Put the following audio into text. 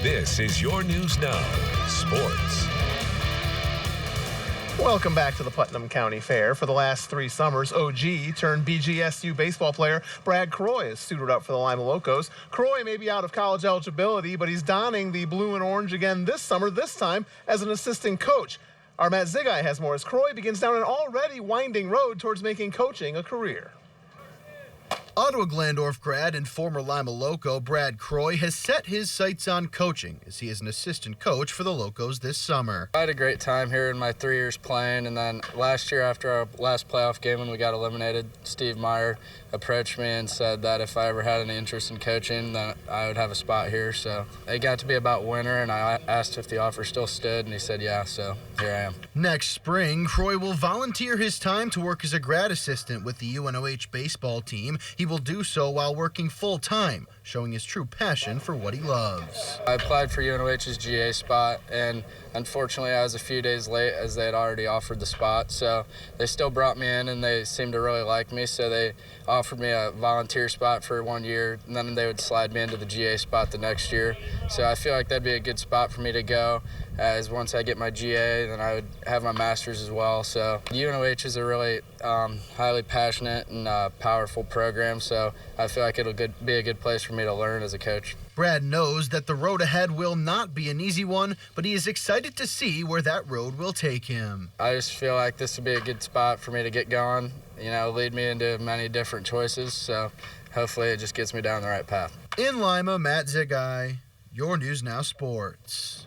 This is your News Now Sports. Welcome back to the Putnam County Fair. For the last 3 summers, OG turned BGSU baseball player Brad Croy is suited up for the Lima Locos. Croy may be out of college eligibility, but he's donning the blue and orange again this summer, this time as an assistant coach. Our Matt Zigai has more as Croy begins down an already winding road towards making coaching a career. Ottawa Glandorf grad and former Lima Loco Brad Croy has set his sights on coaching as he is an assistant coach for the Locos this summer. I had a great time here in my 3 years playing, and then last year after our last playoff game when we got eliminated, Steve Meyer approached me and said that if I ever had any interest in coaching, then I would have a spot here. So it got to be about winter, and I asked if the offer still stood, and he said yeah, so here I am. Next spring, Croy will volunteer his time to work as a grad assistant with the UNOH baseball team. He will do so while working full-time, showing his true passion for what he loves. I applied for UNOH's GA spot, and unfortunately I was a few days late as they had already offered the spot, so they still brought me in and they seemed to really like me, so they offered me a volunteer spot for 1 year, and then they would slide me into the GA spot the next year. So I feel like that'd be a good spot for me to go, as once I get my GA, then I would have my master's as well. So UNOH is a really highly passionate and powerful program, so I feel like it'll be a good place for me to learn as a coach. Brad knows that the road ahead will not be an easy one, but he is excited to see where that road will take him. I just feel like this would be a good spot for me to get going, lead me into many different choices, so hopefully it just gets me down the right path. In Lima, Matt Zigai, your News Now Sports.